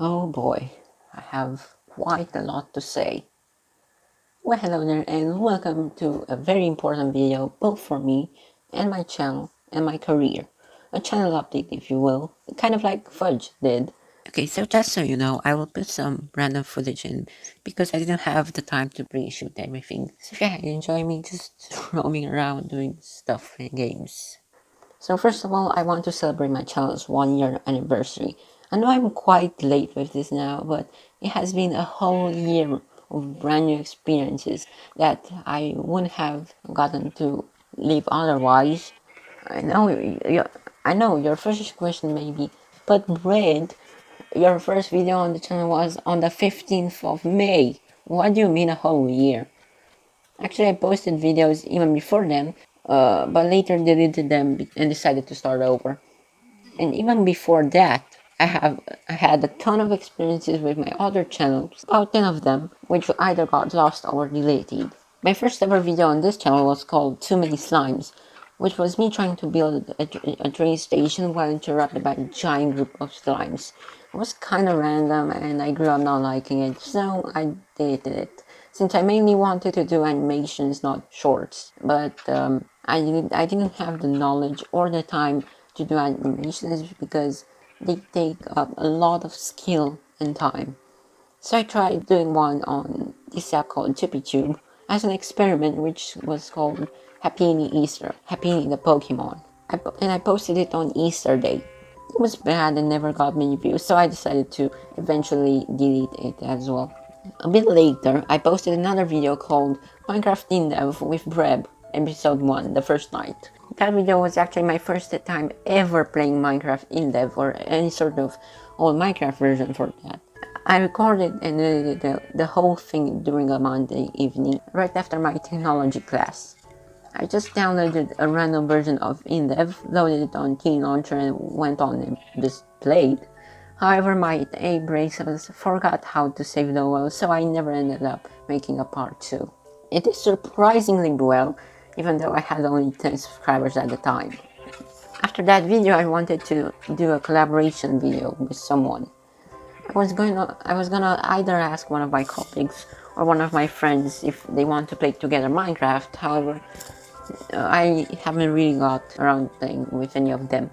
Oh boy, I have quite a lot to say. Well, hello there, and welcome to a very important video, both for me and my channel and my career. A channel update, if you will, kind of like Fudge did. Okay, so just so you know, I will put some random footage in because I didn't have the time to pre-shoot everything. So yeah, enjoy me just roaming around doing stuff in games. So first of all, I want to celebrate my channel's 1 year anniversary. I know I'm quite late with this now, but it has been a whole year of brand new experiences that I wouldn't have gotten to live otherwise. I know, I know your first question may be, but Brad, your first video on the channel was on the 15th of May. What do you mean a whole year? Actually, I posted videos even before then, but later deleted them and decided to start over. And even before that, I had a ton of experiences with my other channels, about 10 of them, which either got lost or deleted. My first ever video on this channel was called Too Many Slimes, which was me trying to build a train station while interrupted by a giant group of slimes. It was kinda random and I grew up not liking it, so I deleted it. Since I mainly wanted to do animations, not shorts, but I didn't have the knowledge or the time to do animations because they take up a lot of skill and time. So I tried doing one on this app called ChippyTube as an experiment, which was called Happy Easter, Happy the Pokemon. And I posted it on Easter Day. It was bad and never got many views, so I decided to eventually delete it as well. A bit later, I posted another video called Minecraft in Dev with Breb, episode 1, the first night. That video was actually my first time ever playing Minecraft in Dev or any sort of old Minecraft version for that. I recorded and edited the whole thing during a Monday evening, right after my technology class. I just downloaded a random version of InDev, loaded it on Key Launcher and went on and just played. However, my braces forgot how to save the world, so I never ended up making a part 2. It did surprisingly well, even though I had only 10 subscribers at the time. After that video, I wanted to do a collaboration video with someone. I was gonna either ask one of my colleagues or one of my friends if they want to play together Minecraft. However, I haven't really got around playing with any of them.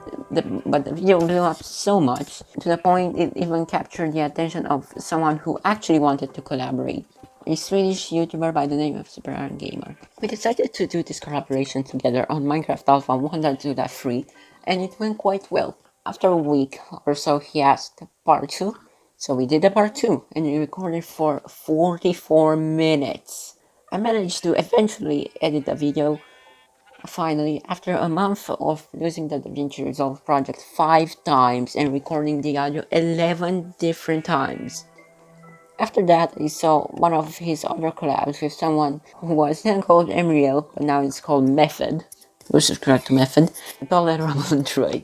But the video blew up so much to the point it even captured the attention of someone who actually wanted to collaborate. A Swedish YouTuber by the name of Super Iron Gamer. We decided to do this collaboration together on Minecraft Alpha 1.2.3 and it went quite well. After a week or so he asked part 2, so we did a part 2 and we recorded for 44 minutes. I managed to eventually edit the video. Finally, after a month of using the DaVinci Resolve project 5 times and recording the audio 11 different times. After that, I saw one of his other collabs with someone who was then called Emriel, but now it's called Method. Go subscribe to Method. DinoApple Drama.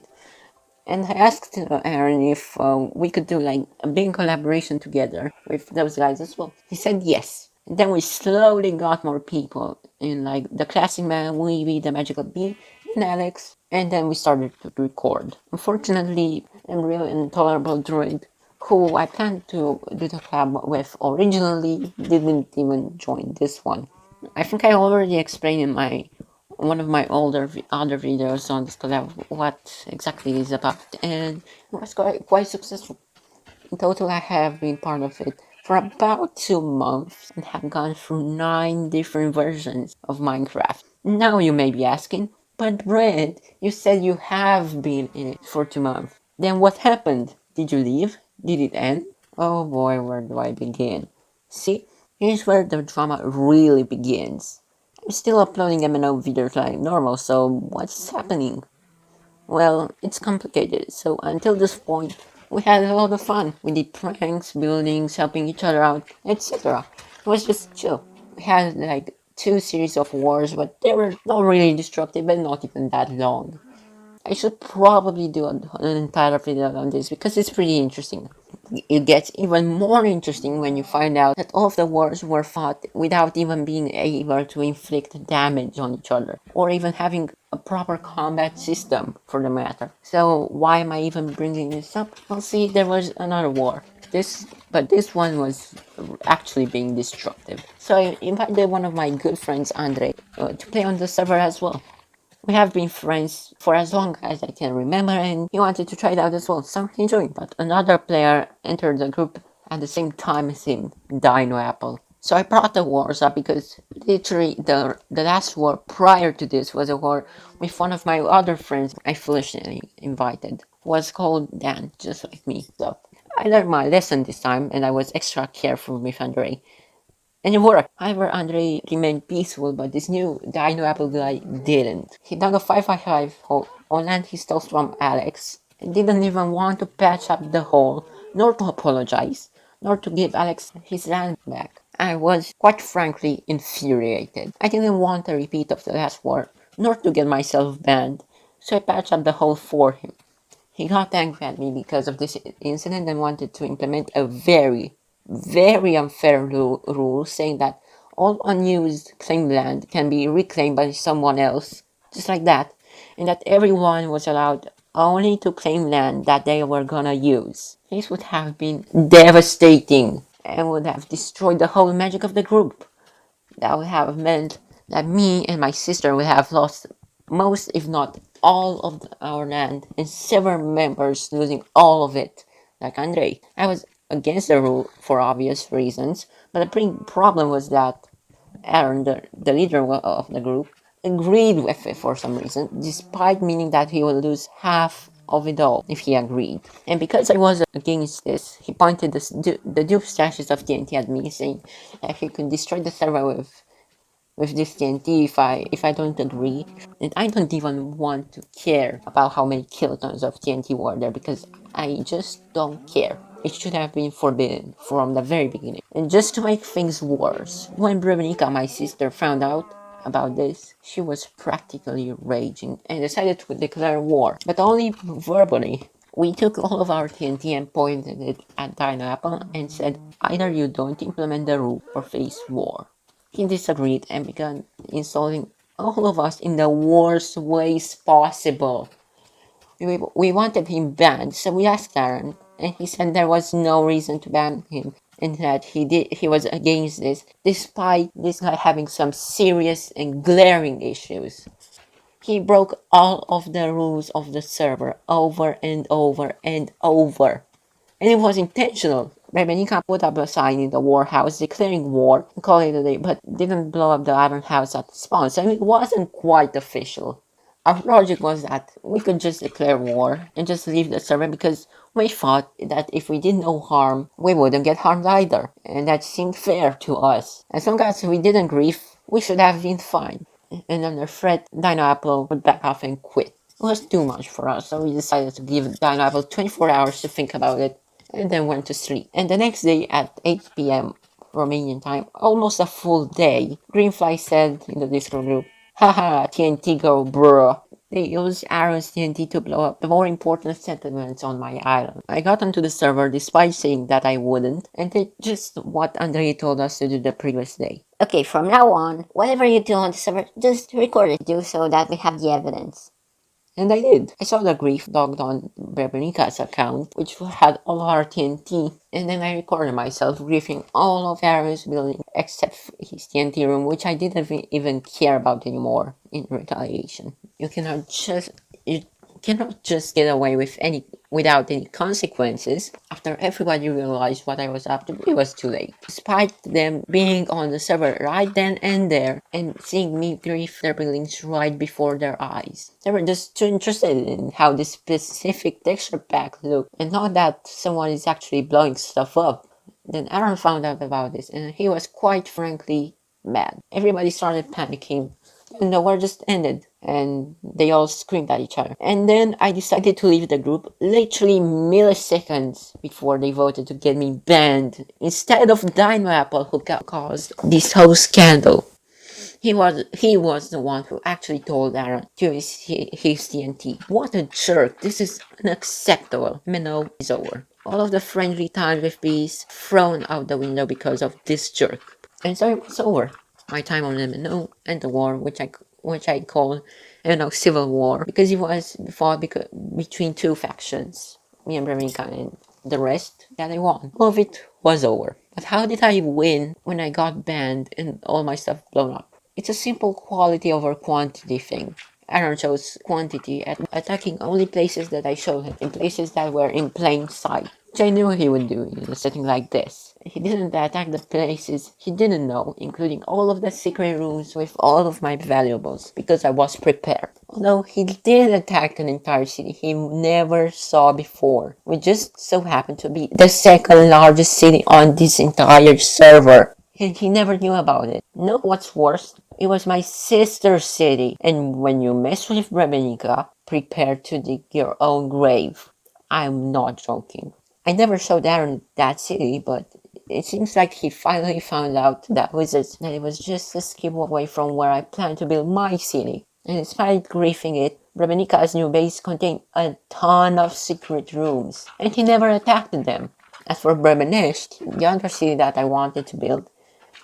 And I asked Aaron if we could do like a big collaboration together with those guys as well. He said yes. And then we slowly got more people in like the Classic Man, Weeby, the Magical Bee, and Alex. And then we started to record. Unfortunately, Emreal and Tolerable Droid, who I planned to do the collab with originally, didn't even join this one. I think I already explained in one of my other videos on this collab what exactly it is about, and it was quite successful. In total, I have been part of it for about 2 months and have gone through 9 different versions of Minecraft. Now you may be asking, but Brad, you said you have been in it for 2 months. Then what happened? Did you leave? Did it end? Oh boy, where do I begin? See, here's where the drama really begins. I'm still uploading MNO videos like normal, so what's happening? Well, it's complicated, so until this point, we had a lot of fun. We did pranks, buildings, helping each other out, etc. It was just chill. We had like 2 series of wars, but they were not really destructive and not even that long. I should probably do an entire video on this because it's pretty interesting. It gets even more interesting when you find out that all of the wars were fought without even being able to inflict damage on each other, or even having a proper combat system for the matter. So why am I even bringing this up? Well, see, there was another war. but this one was actually being destructive. So I invited one of my good friends, Andre, to play on the server as well. We have been friends for as long as I can remember, and he wanted to try it out as well, so he joined. But another player entered the group at the same time as him, DinoApple. So I brought the wars up because literally the last war prior to this was a war with one of my other friends I foolishly invited. Was called Dan, just like me. So I learned my lesson this time, and I was extra careful with Andre. And it worked. However, Andre remained peaceful, but this new DinoApple guy didn't. He dug a 555 hole on land he stole from Alex, and didn't even want to patch up the hole, nor to apologize, nor to give Alex his land back. I was, quite frankly, infuriated. I didn't want a repeat of the last war, nor to get myself banned, so I patched up the hole for him. He got angry at me because of this incident and wanted to implement a very, very unfair rule saying that all unused claimed land can be reclaimed by someone else, just like that, and that everyone was allowed only to claim land that they were gonna use. This would have been devastating and would have destroyed the whole magic of the group. That would have meant that me and my sister would have lost most, if not all, of our land, and several members losing all of it, like Andre. I was against the rule for obvious reasons, but the big problem was that Aaron, the leader of the group, agreed with it for some reason, despite meaning that he would lose half of it all if he agreed. And because I was against this, he pointed the dupe stashes of TNT at me, saying that he could destroy the server with this TNT if I don't agree. And I don't even want to care about how many kilotons of TNT were there because I just don't care. It should have been forbidden from the very beginning. And just to make things worse, when Breb, my sister, found out about this, she was practically raging and decided to declare war, but only verbally. We took all of our TNT and pointed it at DinoApple and said, either you don't implement the rule or face war. He disagreed and began insulting all of us in the worst ways possible. We wanted him banned, so we asked Aaron, and he said there was no reason to ban him, and that he was against this, despite this guy having some serious and glaring issues. He broke all of the rules of the server over and over and over. And it was intentional. Rebecca put up a sign in the war house declaring war and calling it a day, but didn't blow up the iron house at the spawn, so it wasn't quite official. Our logic was that we could just declare war and just leave the server because we thought that if we did no harm, we wouldn't get harmed either, and that seemed fair to us. As long as we didn't grief, we should have been fine. And under threat, DinoApple would back off and quit. It was too much for us, so we decided to give DinoApple 24 hours to think about it, and then went to sleep. And the next day at 8 p.m. Romanian time, almost a full day, Greenfly said in the Discord group, haha, TNT go, bruh. They used Aaron's TNT to blow up the more important settlements on my island. I got onto the server despite saying that I wouldn't, and did just what Andre told us to do the previous day. Okay, from now on, whatever you do on the server, just record it, do so that we have the evidence. And I did. I saw the grief logged on Brebenica's account, which had all of our TNT, and then I recorded myself griefing all of Aaron's building except his TNT room, which I didn't even care about anymore in retaliation. You cannot just get away without any consequences. After everybody realized what I was up to, it was too late. Despite them being on the server right then and there and seeing me grief their buildings right before their eyes, they were just too interested in how this specific texture pack looked and not that someone is actually blowing stuff up. Then Aaron found out about this and he was quite frankly mad. Everybody started panicking. And the war just ended, and they all screamed at each other. And then I decided to leave the group literally milliseconds before they voted to get me banned, instead of DinoApple, who caused this whole scandal. He was the one who actually told Aaron to use his TNT. What a jerk. This is unacceptable. MNO is over. All of the friendly time with peace thrown out the window because of this jerk. And so it was over. My time on MNO and the war, which I call MNO Civil War, because it was fought between two factions, me and Brevinka, and the rest that I won. All of it was over. But how did I win when I got banned and all my stuff blown up? It's a simple quality over quantity thing. Aaron chose quantity at attacking only places that I showed him, in places that were in plain sight, which I knew he would do in a setting like this. He didn't attack the places he didn't know, including all of the secret rooms with all of my valuables, because I was prepared. Although he did attack an entire city he never saw before, which just so happened to be the second largest city on this entire server. And he never knew about it. Know what's worse? It was my sister's city, and when you mess with Brebenica, prepare to dig your own grave. I'm not joking. I never showed Aaron that city, but it seems like he finally found out that it was just a skip away from where I planned to build my city. And despite griefing it, Brebenica's new base contained a ton of secret rooms, and he never attacked them. As for Brebenisht, the other city that I wanted to build,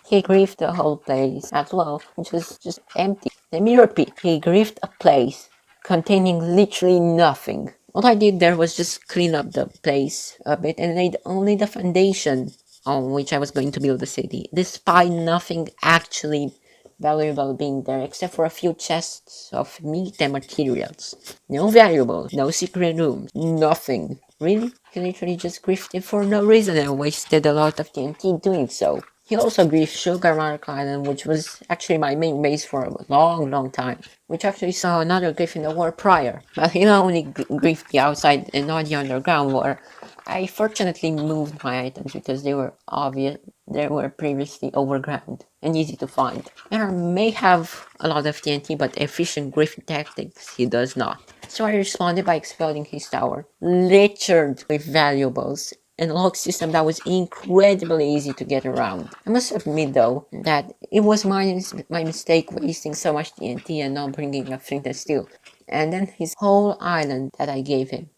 he griefed the whole place as well, which was just empty. Let me repeat, he griefed a place containing literally nothing. All I did there was just clean up the place a bit and laid only the foundation on which I was going to build the city, despite nothing actually valuable being there except for a few chests of meat and materials. No valuables, no secret rooms, nothing. Really? He literally just griefed for no reason and wasted a lot of TNT doing so. He also griefed Sugar Mark Island, which was actually my main base for a long time, which actually saw another grief in the war prior. But he only griefed the outside and not the underground, where I fortunately moved my items because they were obvious. They were previously overground and easy to find. Aaron may have a lot of TNT, but efficient griefing tactics he does not. So I responded by exploding his tower, littered with valuables, and a log system that was incredibly easy to get around. I must admit though, that it was my mistake wasting so much TNT and not bringing a flint and steel, and then his whole island that I gave him.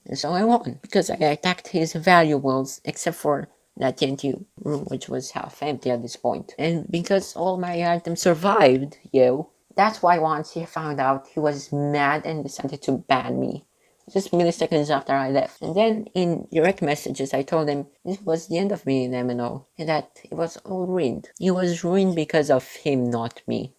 And so I won, because I attacked his valuables, except for that TNT room, which was half empty at this point. And because all my items survived, that's why once he found out, he was mad and decided to ban me. Just milliseconds after I left. And then in direct messages, I told him this was the end of me in MNO, and that it was all ruined. It was ruined because of him, not me.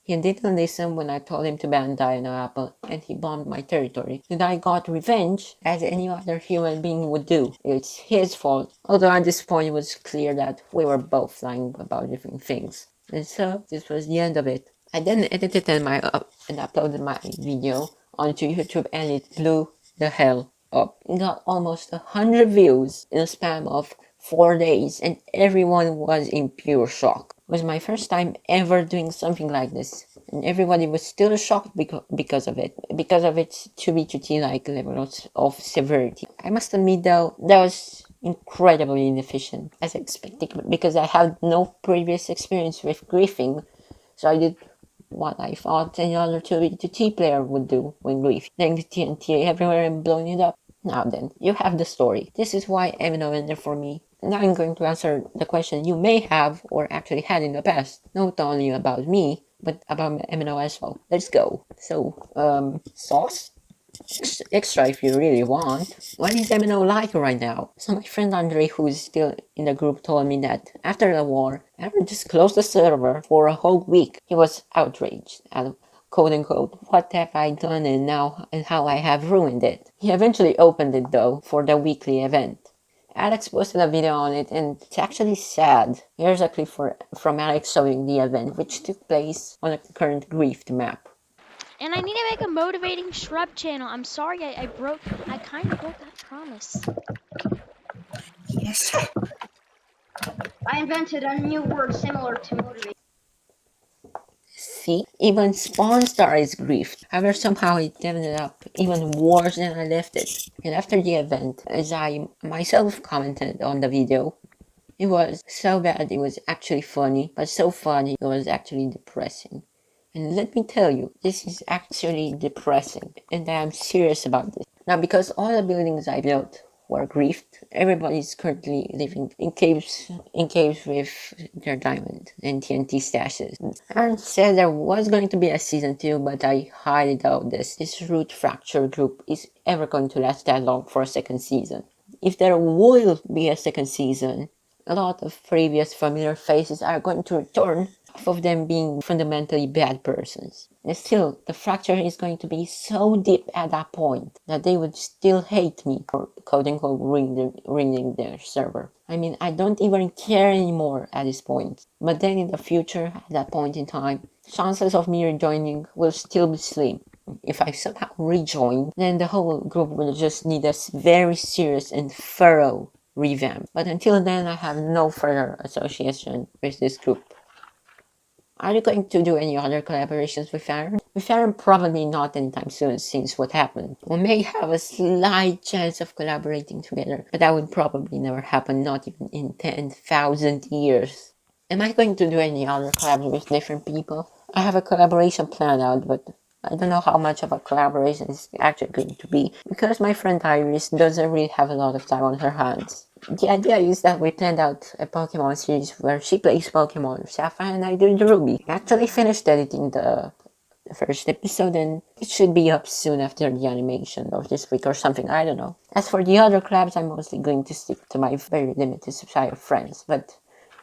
He didn't listen when I told him to ban DinoApple, and he bombed my territory. And I got revenge, as any other human being would do. It's his fault, although at this point it was clear that we were both lying about different things. And so, this was the end of it. I then edited and uploaded my video onto YouTube, and it blew the hell up. It got almost 100 views in a span of 4 days, and everyone was in pure shock. It was my first time ever doing something like this, and everybody was still shocked because of its 2B2T-like levels of severity. I must admit though, that was incredibly inefficient, as expected, because I had no previous experience with griefing, so I did what I thought any other 2B2T player would do when griefing, laying TNT everywhere and blowing it up. Now then, you have the story. This is why MNO ended for me. Now I'm going to answer the question you may have or actually had in the past, not only about me, but about MNO as well. Let's go. So, sauce? Extra if you really want. What is MNO like right now? So my friend Andre, who is still in the group, told me that after the war, Aaron just closed the server for a whole week. He was outraged and quote unquote, what have I done and how I have ruined it. He eventually opened it though for the weekly event. Alex posted a video on it, and it's actually sad. Here's a clip from Alex showing the event, which took place on a current griefed map. And I need to make a motivating shrub channel. I'm sorry I kind of broke that promise. Yes. I invented a new word similar to motivate. See, even Spawn Star is griefed. However, somehow it ended up even worse than I left it. And after the event, as I myself commented on the video, it was so bad it was actually funny, but so funny it was actually depressing. And let me tell you, this is actually depressing, and I am serious about this. Now, because all the buildings I built were griefed, everybody is currently living in caves with their diamond and TNT stashes. Aaron said there was going to be a season 2, but I highly doubt this root fracture group is ever going to last that long for a second season. if there will be a second season, a lot of previous familiar faces are going to return, half of them being fundamentally bad persons. And still, the fracture is going to be so deep at that point that they would still hate me for quote-unquote ruining their server. I mean, I don't even care anymore at this point. But then in the future, at that point in time, chances of me rejoining will still be slim. If I somehow rejoin, then the whole group will just need a very serious and thorough revamp. But until then, I have no further association with this group. Are you going to do any other collaborations with Aaron? With Aaron, probably not anytime soon, since what happened. We may have a slight chance of collaborating together, but that would probably never happen, not even in 10,000 years. Am I going to do any other collabs with different people? I have a collaboration planned out, but I don't know how much of a collaboration is actually going to be, because my friend Iris doesn't really have a lot of time on her hands. The idea is that we planned out a Pokemon series where she plays Pokemon Sapphire and I do the Ruby. I actually finished editing the first episode and it should be up soon after the animation or this week or something, I don't know. As for the other collabs, I'm mostly going to stick to my very limited supply of friends, but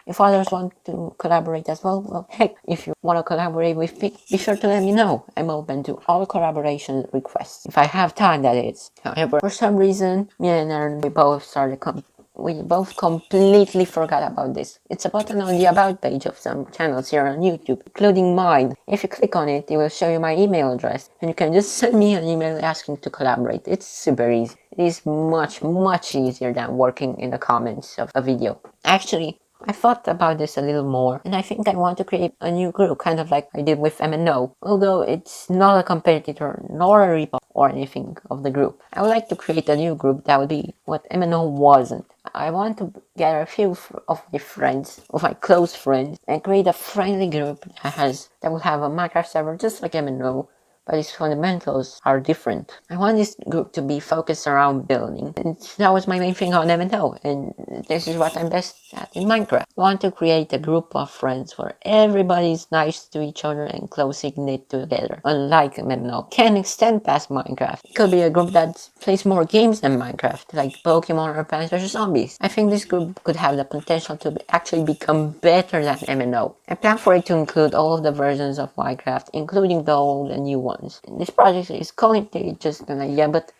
if others want to collaborate as well, heck, if you want to collaborate with me, be sure to let me know. I'm open to all collaboration requests, if I have time, that is. However, for some reason, me and Aaron, we both completely forgot about this. It's a button on the About page of some channels here on YouTube, including mine. If you click on it, it will show you my email address, and you can just send me an email asking to collaborate. It's super easy. It is much easier than working in the comments of a video. Actually, I thought about this a little more, and I think I want to create a new group, kind of like I did with MNO, although it's not a competitor nor a ripoff or anything of the group. I would like to create a new group that would be what MNO wasn't. I want to gather a few of my friends, of my close friends, and create a friendly group that will have a Minecraft server just like MNO, but its fundamentals are different. I want this group to be focused around building, and that was my main thing on MNO, and this is what I'm best at in Minecraft. I want to create a group of friends where everybody's nice to each other and closely knit together, unlike MNO. Can extend past Minecraft. It could be a group that plays more games than Minecraft, like Pokemon or Plants vs. Zombies. I think this group could have the potential to actually become better than MNO. I plan for it to include all of the versions of Minecraft, including the old and new ones. This project is currently just an idea, but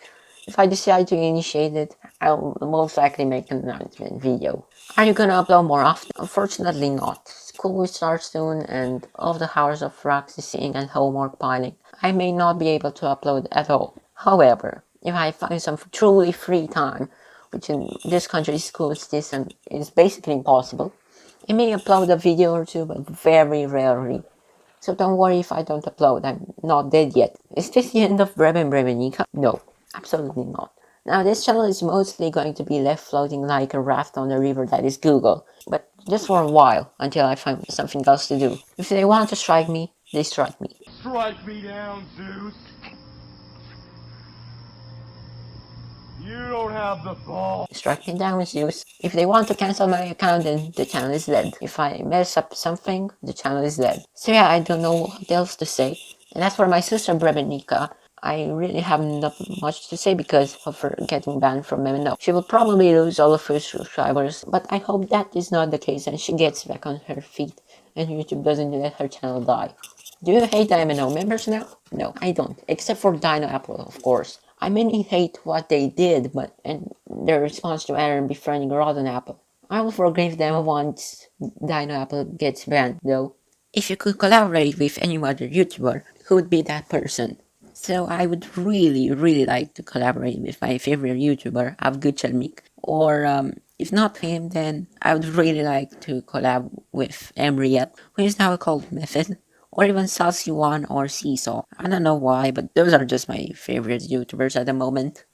if I decide to initiate it, I'll most likely make an announcement video. Are you gonna upload more often? Unfortunately not. School will start soon and all the hours of practicing and homework piling, I may not be able to upload at all. However, if I find some truly free time, which in this country's school system is basically impossible, I may upload a video or two, but very rarely. So don't worry if I don't upload, I'm not dead yet. Is this the end of Breb and Brebenica? No, absolutely not. Now this channel is mostly going to be left floating like a raft on the river that is Google, but just for a while, until I find something else to do. If they want to strike me, they strike me. Strike me down, Zeus! You don't have the ball! Strike me down, Zeus. If they want to cancel my account, then the channel is dead. If I mess up something, the channel is dead. So yeah, I don't know what else to say. And as for my sister Brebenica, I really have not much to say because of her getting banned from MNO. She will probably lose all of her subscribers, but I hope that is not the case and she gets back on her feet and YouTube doesn't let her channel die. Do you hate the MNO members now? No, I don't. Except for DinoApple, of course. I mainly hate what they did, and their response to Aaron befriending Rotten Apple. I will forgive them once DinoApple gets banned, though. If you could collaborate with any other YouTuber, who would be that person? So I would really like to collaborate with my favorite YouTuber, Avguchelmik. Or if not him, then I would really like to collab with Emriel, who is now called Method. Or even Saucy One or Seesaw. I don't know why, but those are just my favorite YouTubers at the moment.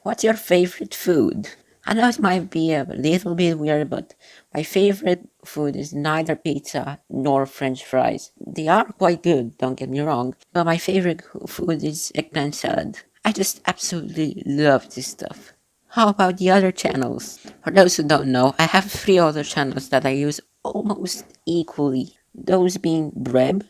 What's your favorite food? I know it might be a little bit weird, but my favorite food is neither pizza nor french fries. They are quite good, don't get me wrong, but my favorite food is eggplant salad. I just absolutely love this stuff. How about the other channels? For those who don't know, I have 3 other channels that I use almost equally. Those being Breb,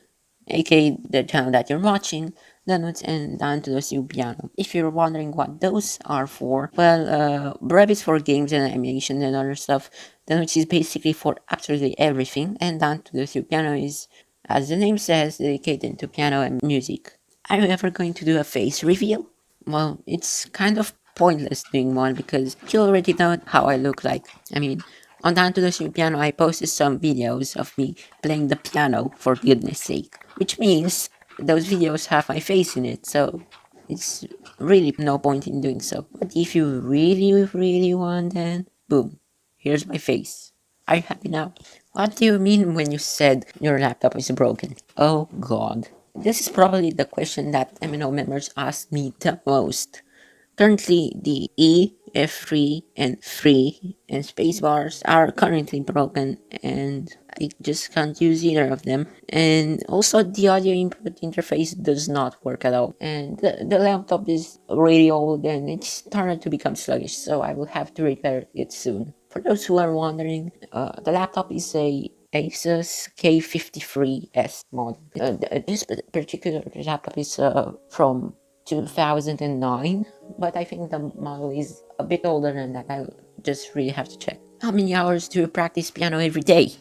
aka the channel that you're watching, the notes, and down to the C piano. If you're wondering what those are for, well, Breb is for games and animation and other stuff. The notes is basically for absolutely everything, and down to the C piano is, as the name says, dedicated to piano and music. Are you ever going to do a face reveal? Well, it's kind of pointless doing one because you already know how I look like. I mean, on Down to the Street Piano, I posted some videos of me playing the piano, for goodness sake. Which means those videos have my face in it, so it's really no point in doing so. But if you really want, then boom, here's my face. Are you happy now? What do you mean when you said your laptop is broken? Oh god. This is probably the question that MNO members ask me the most. Currently, the E, F3, and 3 and spacebars are currently broken, and I just can't use either of them. And also, the audio input interface does not work at all. And the laptop is really old and it's started to become sluggish, so I will have to repair it soon. For those who are wondering, the laptop is a Asus K53S model. This particular laptop is from 2009, but I think the model is a bit older than that. I just really have to check. How many hours do you practice piano every day?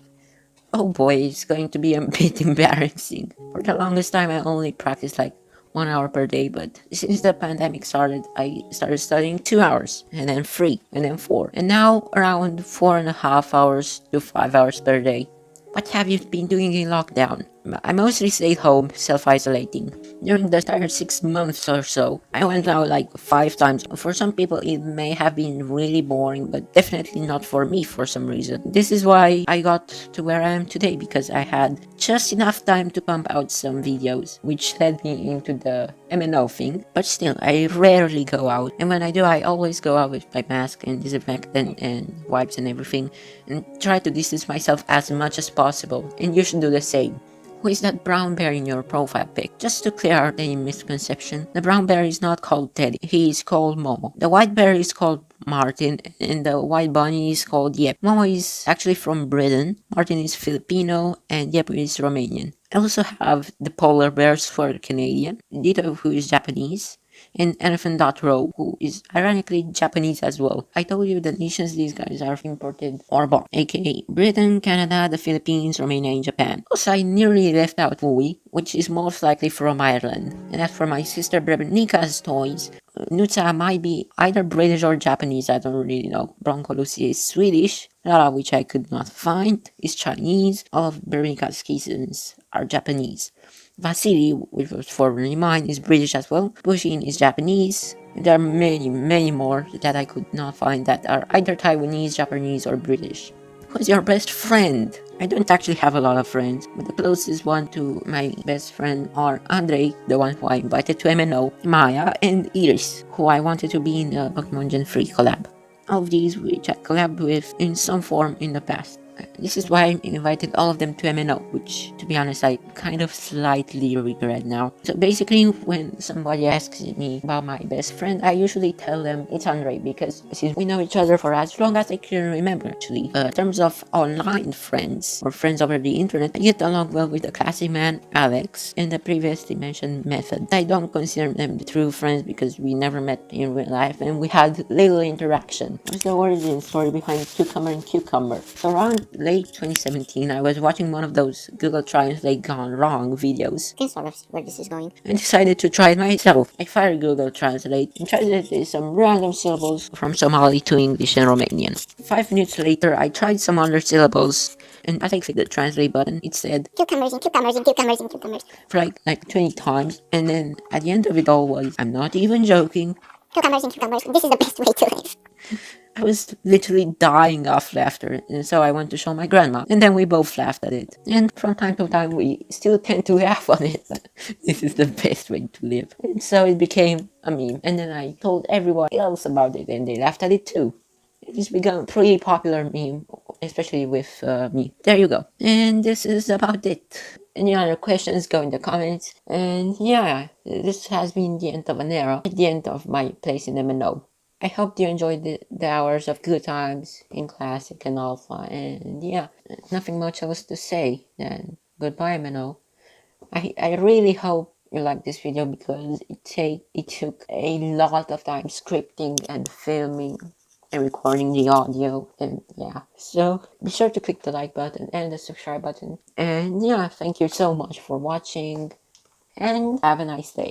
Oh boy, it's going to be a bit embarrassing. For the longest time, I only practiced like 1 hour per day, but since the pandemic started, I started studying 2 hours, and then 3, and then 4, and now around 4.5 hours to 5 hours per day. What have you been doing in lockdown? I mostly stayed home, self-isolating. During the entire 6 months or so, I went out like 5 times. For some people, it may have been really boring, but definitely not for me for some reason. This is why I got to where I am today, because I had just enough time to pump out some videos, which led me into the MNO thing. But still, I rarely go out, and when I do, I always go out with my mask and disinfectant and wipes and everything, and try to distance myself as much as possible, and you should do the same. Who is that brown bear in your profile pic? Just to clear out any misconception, the brown bear is not called Teddy, he is called Momo. The white bear is called Martin, and the white bunny is called Yep. Momo is actually from Britain, Martin is Filipino, and Yep is Romanian. I also have the polar bears for Canadian, Dito who is Japanese, and Elephant.Row, who is ironically Japanese as well. I told you the nations these guys are imported or bought, aka Britain, Canada, the Philippines, Romania, and Japan. Also, I nearly left out Wooey, which is most likely from Ireland. And as for my sister Brebnika's toys, Nutsa might be either British or Japanese, I don't really know. Bronco Lucy is Swedish, Lara, which I could not find, is Chinese, all of Brebnika's kittens are Japanese. Vasily, which was formerly mine, is British as well. Bushin is Japanese. There are many more that I could not find that are either Taiwanese, Japanese, or British. Who's your best friend? I don't actually have a lot of friends, but the closest one to my best friend are Andre, the one who I invited to MNO, Maya, and Iris, who I wanted to be in the Pokemon Gen 3 collab. All of these which I collabed with in some form in the past. This is why I invited all of them to MNO, which, to be honest, I kind of slightly regret now. So basically, when somebody asks me about my best friend, I usually tell them it's Andre, because since we know each other for as long as I can remember, actually. In terms of online friends, or friends over the internet, I get along well with the classic man, Alex, and the previously mentioned Method. I don't consider them true friends because we never met in real life, and we had little interaction. What's the origin story behind Cucumber and Cucumber? So around late 2017, I was watching one of those Google Translate gone wrong videos. Can sort of see where this is going. And decided to try it myself. I fired Google Translate and translated some random syllables from Somali to English and Romanian. 5 minutes later, I tried some other syllables, and as I clicked the translate button, it said Cucumbers and cucumbers and cucumbers and cucumbers. for like 20 times, and then at the end of it all was, I'm not even joking, Cucumbers and cucumbers. This is the best way to live. I was literally dying of laughter, and so I went to show my grandma, and then we both laughed at it. And from time to time, we still tend to laugh on it, but this is the best way to live. And so it became a meme, and then I told everyone else about it, and they laughed at it too. It's become a pretty popular meme, especially with me. There you go. And this is about it. Any other questions, go in the comments. And yeah, this has been the end of an era, the end of my place in MNO. I hope you enjoyed the hours of good times in Classic and Alpha, and yeah, nothing much else to say than goodbye, MNO. I really hope you like this video because it took a lot of time scripting and filming and recording the audio, and yeah, so be sure to click the like button and the subscribe button, and yeah, thank you so much for watching and have a nice day.